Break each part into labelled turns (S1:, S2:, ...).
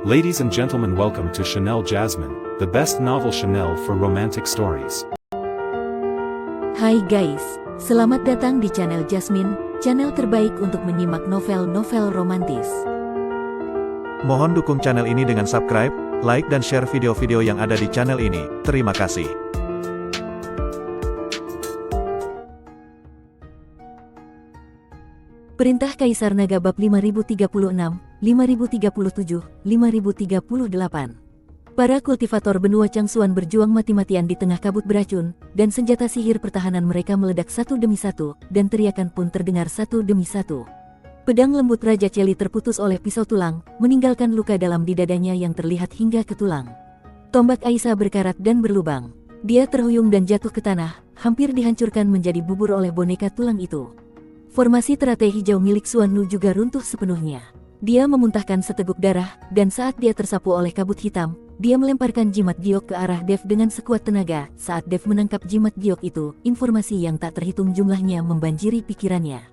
S1: Ladies and gentlemen, welcome to Chanel Jasmine, the best novel Chanel for romantic stories.
S2: Hai guys, selamat datang di channel Jasmine, channel terbaik untuk menyimak novel-novel romantis.
S3: Mohon dukung channel ini dengan subscribe, like dan share video-video yang ada di channel ini. Terima kasih.
S2: Perintah Kaisar Naga bab 5036, 5037, 5038. Para kultivator benua Changsuan berjuang mati-matian di tengah kabut beracun, dan senjata sihir pertahanan mereka meledak satu demi satu, dan teriakan pun terdengar satu demi satu. Pedang lembut Raja Celi terputus oleh pisau tulang, meninggalkan luka dalam di dadanya yang terlihat hingga ke tulang. Tombak Aisyah berkarat dan berlubang. Dia terhuyung dan jatuh ke tanah, hampir dihancurkan menjadi bubur oleh boneka tulang itu. Formasi teratai hijau milik Suan Nu juga runtuh sepenuhnya. Dia memuntahkan seteguk darah, dan saat dia tersapu oleh kabut hitam, dia melemparkan jimat giok ke arah Dev dengan sekuat tenaga. Saat Dev menangkap jimat giok itu, informasi yang tak terhitung jumlahnya membanjiri pikirannya.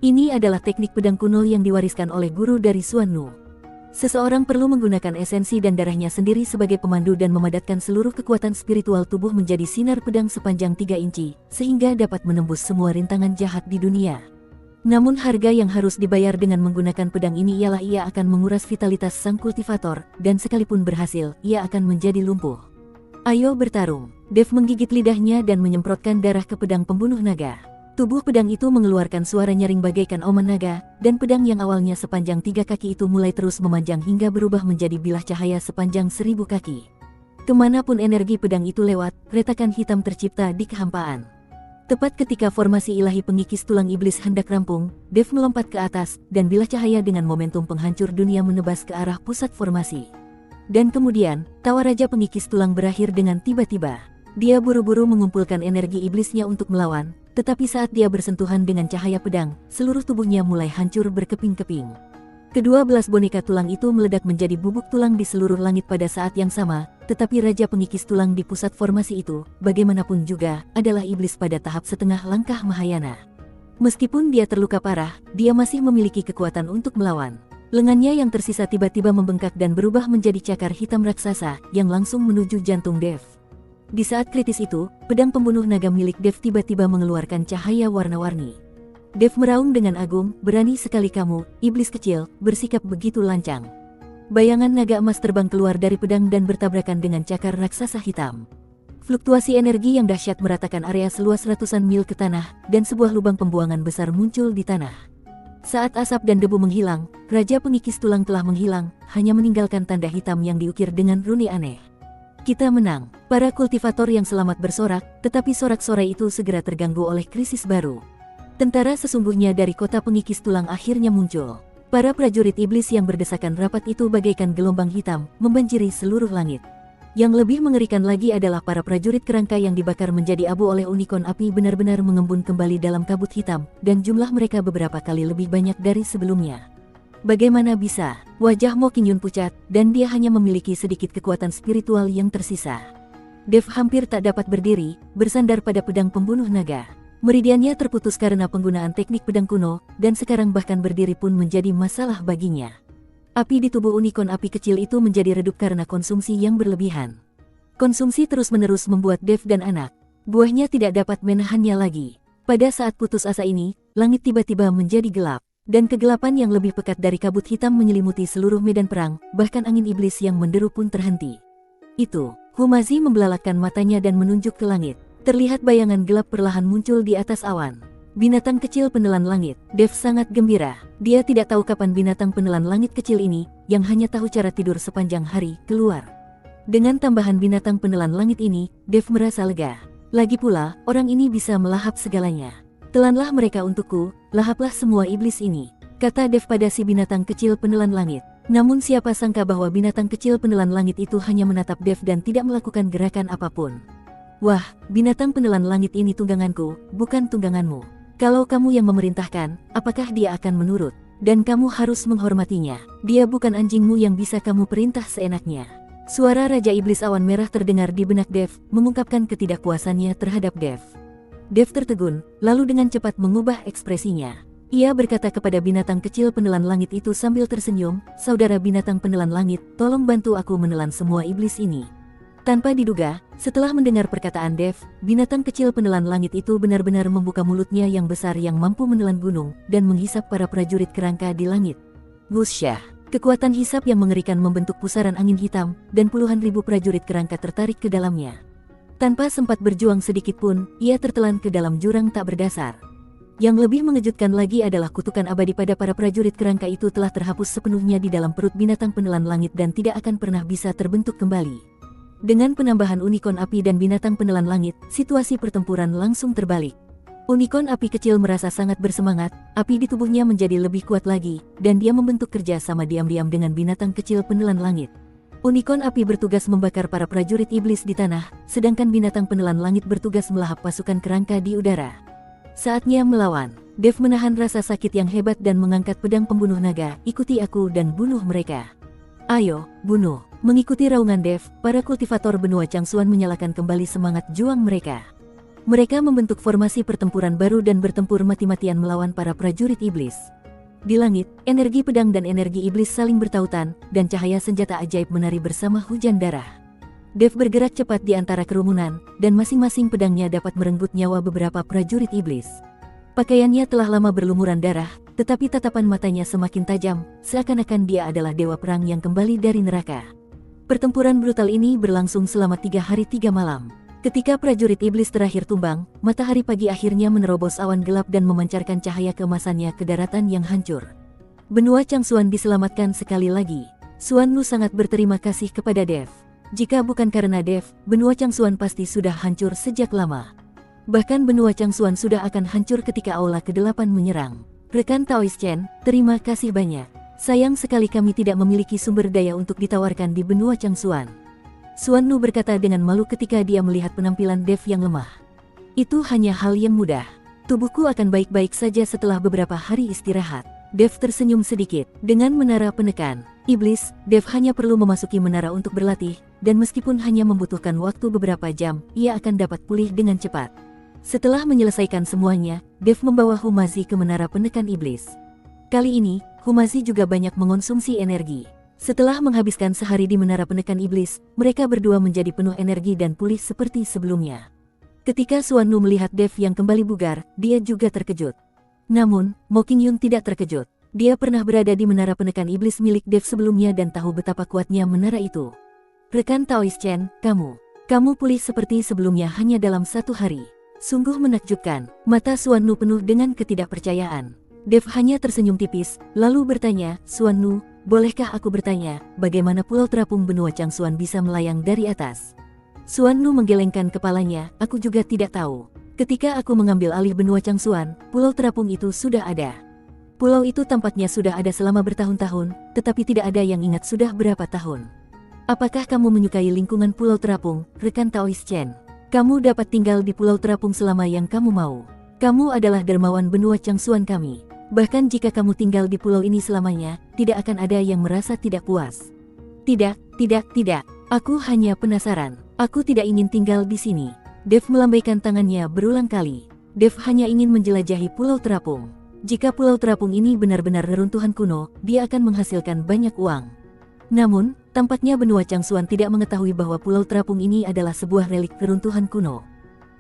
S2: Ini adalah teknik pedang kuno yang diwariskan oleh guru dari Suan Nu. Seseorang perlu menggunakan esensi dan darahnya sendiri sebagai pemandu dan memadatkan seluruh kekuatan spiritual tubuh menjadi sinar pedang sepanjang 3 inci, sehingga dapat menembus semua rintangan jahat di dunia. Namun harga yang harus dibayar dengan menggunakan pedang ini ialah ia akan menguras vitalitas sang kultivator, dan sekalipun berhasil, ia akan menjadi lumpuh. Ayo bertarung. Dev menggigit lidahnya dan menyemprotkan darah ke pedang pembunuh naga. Tubuh pedang itu mengeluarkan suara nyaring bagaikan oman naga, dan pedang yang awalnya sepanjang 3 kaki itu mulai terus memanjang hingga berubah menjadi bilah cahaya sepanjang 1000 kaki. Kemanapun energi pedang itu lewat, retakan hitam tercipta di kehampaan. Tepat ketika formasi ilahi pengikis tulang iblis hendak rampung, Dev melompat ke atas, dan bilah cahaya dengan momentum penghancur dunia menebas ke arah pusat formasi. Dan kemudian, tawa Raja Pengikis Tulang berakhir dengan tiba-tiba. Dia buru-buru mengumpulkan energi iblisnya untuk melawan, tetapi saat dia bersentuhan dengan cahaya pedang, seluruh tubuhnya mulai hancur berkeping-keping. Kedua belas boneka tulang itu meledak menjadi bubuk tulang di seluruh langit pada saat yang sama, tetapi Raja Pengikis Tulang di pusat formasi itu, bagaimanapun juga, adalah iblis pada tahap setengah langkah Mahayana. Meskipun dia terluka parah, dia masih memiliki kekuatan untuk melawan. Lengannya yang tersisa tiba-tiba membengkak dan berubah menjadi cakar hitam raksasa, yang langsung menuju jantung Dev. Di saat kritis itu, pedang pembunuh naga milik Dev tiba-tiba mengeluarkan cahaya warna-warni. Dev meraung dengan agung, berani sekali kamu, iblis kecil, bersikap begitu lancang. Bayangan naga emas terbang keluar dari pedang dan bertabrakan dengan cakar raksasa hitam. Fluktuasi energi yang dahsyat meratakan area seluas ratusan mil ke tanah, dan sebuah lubang pembuangan besar muncul di tanah. Saat asap dan debu menghilang, Raja Pengikis Tulang telah menghilang, hanya meninggalkan tanda hitam yang diukir dengan runi aneh. Kita menang. Para kultivator yang selamat bersorak, tetapi sorak-sorai itu segera terganggu oleh krisis baru. Tentara sesungguhnya dari kota Pengikis Tulang akhirnya muncul. Para prajurit iblis yang berdesakan rapat itu bagaikan gelombang hitam, membanjiri seluruh langit. Yang lebih mengerikan lagi adalah para prajurit kerangka yang dibakar menjadi abu oleh unikon api benar-benar mengembun kembali dalam kabut hitam, dan jumlah mereka beberapa kali lebih banyak dari sebelumnya. Bagaimana bisa? Wajah Mo Qingyun pucat, dan dia hanya memiliki sedikit kekuatan spiritual yang tersisa. Dev hampir tak dapat berdiri, bersandar pada pedang pembunuh naga. Meridiannya terputus karena penggunaan teknik pedang kuno, dan sekarang bahkan berdiri pun menjadi masalah baginya. Api di tubuh unikon api kecil itu menjadi redup karena konsumsi yang berlebihan. Konsumsi terus-menerus membuat Dev dan anak buahnya tidak dapat menahannya lagi. Pada saat putus asa ini, langit tiba-tiba menjadi gelap, dan kegelapan yang lebih pekat dari kabut hitam menyelimuti seluruh medan perang, bahkan angin iblis yang menderu pun terhenti. Itu, Humazi membelalakkan matanya dan menunjuk ke langit. Terlihat bayangan gelap perlahan muncul di atas awan. Binatang kecil penelan langit. Dev sangat gembira. Dia tidak tahu kapan binatang penelan langit kecil ini, yang hanya tahu cara tidur sepanjang hari, keluar. Dengan tambahan binatang penelan langit ini, Dev merasa lega. Lagi pula, orang ini bisa melahap segalanya. Telanlah mereka untukku, lahaplah semua iblis ini, kata Dev pada si binatang kecil penelan langit. Namun siapa sangka bahwa binatang kecil penelan langit itu hanya menatap Dev dan tidak melakukan gerakan apapun. Wah, binatang penelan langit ini tungganganku, bukan tungganganmu. Kalau kamu yang memerintahkan, apakah dia akan menurut? Dan kamu harus menghormatinya. Dia bukan anjingmu yang bisa kamu perintah seenaknya. Suara Raja Iblis Awan Merah terdengar di benak Dev, mengungkapkan ketidakpuasannya terhadap Dev. Dev tertegun, lalu dengan cepat mengubah ekspresinya. Ia berkata kepada binatang kecil penelan langit itu sambil tersenyum, "Saudara binatang penelan langit, tolong bantu aku menelan semua iblis ini." Tanpa diduga, setelah mendengar perkataan Dev, binatang kecil penelan langit itu benar-benar membuka mulutnya yang besar yang mampu menelan gunung, dan menghisap para prajurit kerangka di langit. Wusyah! Kekuatan hisap yang mengerikan membentuk pusaran angin hitam, dan puluhan ribu prajurit kerangka tertarik ke dalamnya. Tanpa sempat berjuang sedikit pun, ia tertelan ke dalam jurang tak berdasar. Yang lebih mengejutkan lagi adalah kutukan abadi pada para prajurit kerangka itu telah terhapus sepenuhnya di dalam perut binatang penelan langit dan tidak akan pernah bisa terbentuk kembali. Dengan penambahan unicorn api dan binatang penelan langit, situasi pertempuran langsung terbalik. Unicorn api kecil merasa sangat bersemangat, api di tubuhnya menjadi lebih kuat lagi, dan dia membentuk kerja sama diam-diam dengan binatang kecil penelan langit. Unicorn api bertugas membakar para prajurit iblis di tanah, sedangkan binatang penelan langit bertugas melahap pasukan kerangka di udara. Saatnya melawan. Dev menahan rasa sakit yang hebat dan mengangkat pedang pembunuh naga. "Ikuti aku dan bunuh mereka. Ayo, bunuh." Mengikuti raungan Dev, para kultivator benua Changsuan menyalakan kembali semangat juang mereka. Mereka membentuk formasi pertempuran baru dan bertempur mati-matian melawan para prajurit iblis. Di langit, energi pedang dan energi iblis saling bertautan, dan cahaya senjata ajaib menari bersama hujan darah. Dev bergerak cepat di antara kerumunan, dan masing-masing pedangnya dapat merenggut nyawa beberapa prajurit iblis. Pakaiannya telah lama berlumuran darah, tetapi tatapan matanya semakin tajam, seakan-akan dia adalah dewa perang yang kembali dari neraka. Pertempuran brutal ini berlangsung selama 3 hari 3 malam. Ketika prajurit iblis terakhir tumbang, matahari pagi akhirnya menerobos awan gelap dan memancarkan cahaya keemasannya ke daratan yang hancur. Benua Changsuan diselamatkan sekali lagi. Suan Lu sangat berterima kasih kepada Dev. Jika bukan karena Dev, benua Changsuan pasti sudah hancur sejak lama. Bahkan benua Changsuan sudah akan hancur ketika Aula ke-8 menyerang. "Rekan Taoist Chen, terima kasih banyak. Sayang sekali kami tidak memiliki sumber daya untuk ditawarkan di benua Changsuan." Suan Lu berkata dengan malu ketika dia melihat penampilan Dev yang lemah. "Itu hanya hal yang mudah. Tubuhku akan baik-baik saja setelah beberapa hari istirahat." Dev tersenyum sedikit. Dengan menara penekan iblis, Dev hanya perlu memasuki menara untuk berlatih, dan meskipun hanya membutuhkan waktu beberapa jam, ia akan dapat pulih dengan cepat. Setelah menyelesaikan semuanya, Dev membawa Humazi ke menara penekan iblis. Kali ini, Humazi juga banyak mengonsumsi energi. Setelah menghabiskan sehari di menara penekan iblis, mereka berdua menjadi penuh energi dan pulih seperti sebelumnya. Ketika Suan Lu melihat Dev yang kembali bugar, dia juga terkejut. Namun, Mo Qingyun tidak terkejut. Dia pernah berada di menara penekan iblis milik Dev sebelumnya dan tahu betapa kuatnya menara itu. "Rekan Taoist Chen, kamu pulih seperti sebelumnya hanya dalam 1 hari. Sungguh menakjubkan." Mata Suan Lu penuh dengan ketidakpercayaan. Dev hanya tersenyum tipis, lalu bertanya, "Suan Lu, bolehkah aku bertanya, bagaimana pulau terapung benua Changsuan bisa melayang dari atas?" Suan Lu menggelengkan kepalanya, "Aku juga tidak tahu. Ketika aku mengambil alih benua Changsuan, pulau terapung itu sudah ada. Pulau itu tampaknya sudah ada selama bertahun-tahun, tetapi tidak ada yang ingat sudah berapa tahun. Apakah kamu menyukai lingkungan pulau terapung, rekan Taoist Chen? Kamu dapat tinggal di pulau terapung selama yang kamu mau. Kamu adalah dermawan benua Changsuan kami. Bahkan jika kamu tinggal di pulau ini selamanya, tidak akan ada yang merasa tidak puas." Tidak. Aku hanya penasaran. Aku tidak ingin tinggal di sini." Dev melambaikan tangannya berulang kali. Dev hanya ingin menjelajahi pulau terapung. Jika pulau terapung ini benar-benar reruntuhan kuno, dia akan menghasilkan banyak uang. Namun, tampaknya benua Changsuan tidak mengetahui bahwa pulau terapung ini adalah sebuah relik reruntuhan kuno.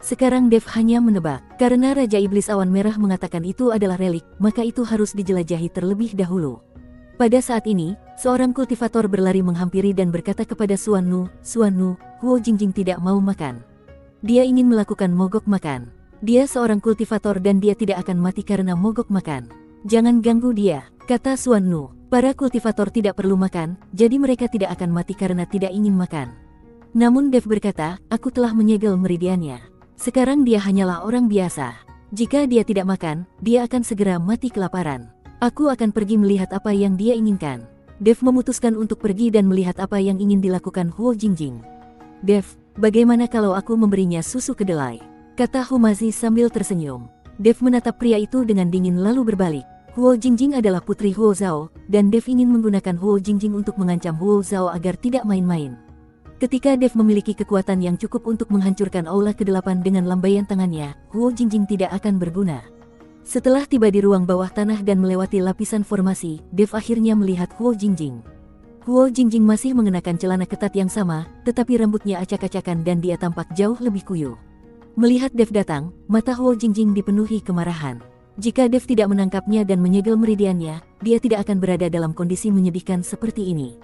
S2: Sekarang Dev hanya menebak. Karena Raja Iblis Awan Merah mengatakan itu adalah relik, maka itu harus dijelajahi terlebih dahulu. Pada saat ini, seorang kultivator berlari menghampiri dan berkata kepada Suan Lu, "Suan Lu, Huo Jingjing tidak mau makan. Dia ingin melakukan mogok makan. Dia seorang kultivator dan dia tidak akan mati karena mogok makan. Jangan ganggu dia," kata Suan Lu. Para kultivator tidak perlu makan, jadi mereka tidak akan mati karena tidak ingin makan. Namun Dev berkata, "Aku telah menyegel meridiannya. Sekarang dia hanyalah orang biasa. Jika dia tidak makan, dia akan segera mati kelaparan. Aku akan pergi melihat apa yang dia inginkan." Dev memutuskan untuk pergi dan melihat apa yang ingin dilakukan Huo Jingjing. "Dev, bagaimana kalau aku memberinya susu kedelai?" kata Humazi sambil tersenyum. Dev menatap pria itu dengan dingin lalu berbalik. Huo Jingjing adalah putri Huo Zhao, dan Dev ingin menggunakan Huo Jingjing untuk mengancam Huo Zhao agar tidak main-main. Ketika Dev memiliki kekuatan yang cukup untuk menghancurkan Aula ke-8 dengan lambaian tangannya, Huo Jingjing tidak akan berguna. Setelah tiba di ruang bawah tanah dan melewati lapisan formasi, Dev akhirnya melihat Huo Jingjing. Huo Jingjing masih mengenakan celana ketat yang sama, tetapi rambutnya acak-acakan dan dia tampak jauh lebih kuyuh. Melihat Dev datang, mata Huo Jingjing dipenuhi kemarahan. Jika Dev tidak menangkapnya dan menyegel meridiannya, dia tidak akan berada dalam kondisi menyedihkan seperti ini.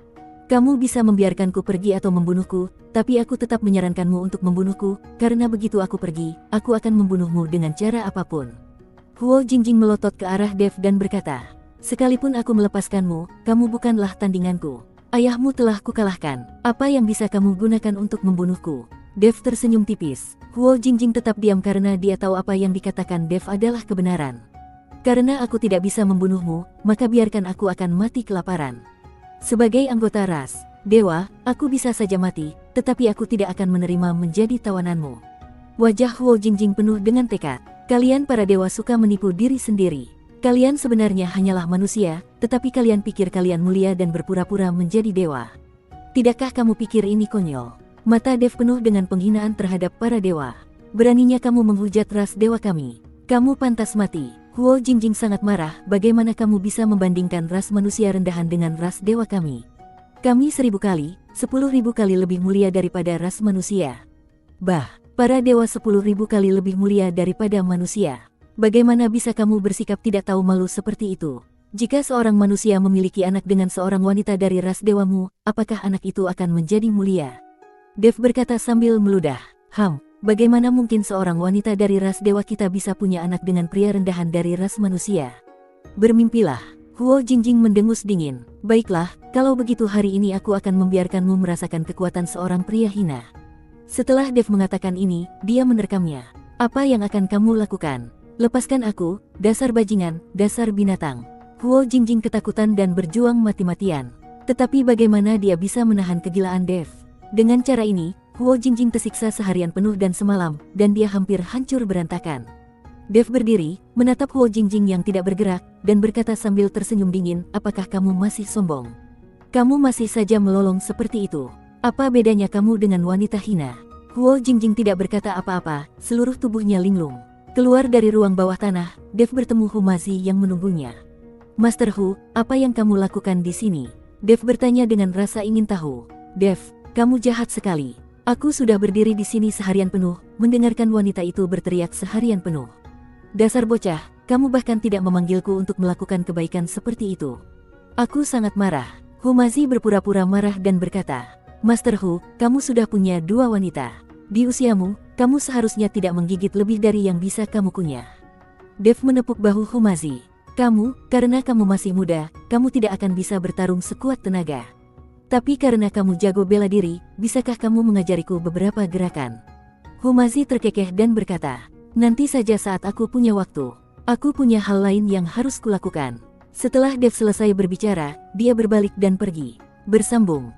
S2: Kamu bisa membiarkanku pergi atau membunuhku, tapi aku tetap menyarankanmu untuk membunuhku, karena begitu aku pergi, aku akan membunuhmu dengan cara apapun. Huo Jingjing melotot ke arah Dev dan berkata, sekalipun aku melepaskanmu, kamu bukanlah tandinganku. Ayahmu telah kukalahkan, apa yang bisa kamu gunakan untuk membunuhku? Dev tersenyum tipis. Huo Jingjing tetap diam karena dia tahu apa yang dikatakan Dev adalah kebenaran. Karena aku tidak bisa membunuhmu, maka biarkan aku akan mati kelaparan. Sebagai anggota ras dewa, aku bisa saja mati, tetapi aku tidak akan menerima menjadi tawananmu. Wajah Huo Jingjing penuh dengan tekad. Kalian para dewa suka menipu diri sendiri. Kalian sebenarnya hanyalah manusia, tetapi kalian pikir kalian mulia dan berpura-pura menjadi dewa. Tidakkah kamu pikir ini konyol? Mata Dev penuh dengan penghinaan terhadap para dewa. Beraninya kamu menghujat ras dewa kami. Kamu pantas mati. Huo Jingjing sangat marah, bagaimana kamu bisa membandingkan ras manusia rendahan dengan ras dewa kami? Kami 1000 kali, 10.000 kali lebih mulia daripada ras manusia. Bah, para dewa 10.000 kali lebih mulia daripada manusia. Bagaimana bisa kamu bersikap tidak tahu malu seperti itu? Jika seorang manusia memiliki anak dengan seorang wanita dari ras dewamu, apakah anak itu akan menjadi mulia? Dev berkata sambil meludah. Bagaimana mungkin seorang wanita dari ras dewa kita bisa punya anak dengan pria rendahan dari ras manusia? Bermimpilah. Huo Jingjing mendengus dingin. Baiklah, kalau begitu hari ini aku akan membiarkanmu merasakan kekuatan seorang pria hina. Setelah Dev mengatakan ini, dia menerkamnya. Apa yang akan kamu lakukan? Lepaskan aku, dasar bajingan, dasar binatang. Huo Jingjing ketakutan dan berjuang mati-matian. Tetapi bagaimana dia bisa menahan kegilaan Dev? Dengan cara ini, Huo Jingjing tersiksa seharian penuh dan semalam, dan dia hampir hancur berantakan. Dev berdiri, menatap Huo Jingjing yang tidak bergerak, dan berkata sambil tersenyum dingin, apakah kamu masih sombong? Kamu masih saja melolong seperti itu. Apa bedanya kamu dengan wanita hina? Huo Jingjing tidak berkata apa-apa, seluruh tubuhnya linglung. Keluar dari ruang bawah tanah, Dev bertemu Humazi yang menunggunya. Master Hu, apa yang kamu lakukan di sini? Dev bertanya dengan rasa ingin tahu. Dev, kamu jahat sekali. Aku sudah berdiri di sini seharian penuh, mendengarkan wanita itu berteriak seharian penuh. Dasar bocah, kamu bahkan tidak memanggilku untuk melakukan kebaikan seperti itu. Aku sangat marah. Humazi berpura-pura marah dan berkata, Master Hu, kamu sudah punya 2 wanita. Di usiamu, kamu seharusnya tidak menggigit lebih dari yang bisa kamu kunyah. Dev menepuk bahu Humazi. Karena kamu masih muda, kamu tidak akan bisa bertarung sekuat tenaga. Tapi karena kamu jago bela diri, bisakah kamu mengajariku beberapa gerakan? Humazi terkekeh dan berkata, nanti saja saat aku punya waktu. Aku punya hal lain yang harus kulakukan. Setelah Dev selesai berbicara, dia berbalik dan pergi. Bersambung.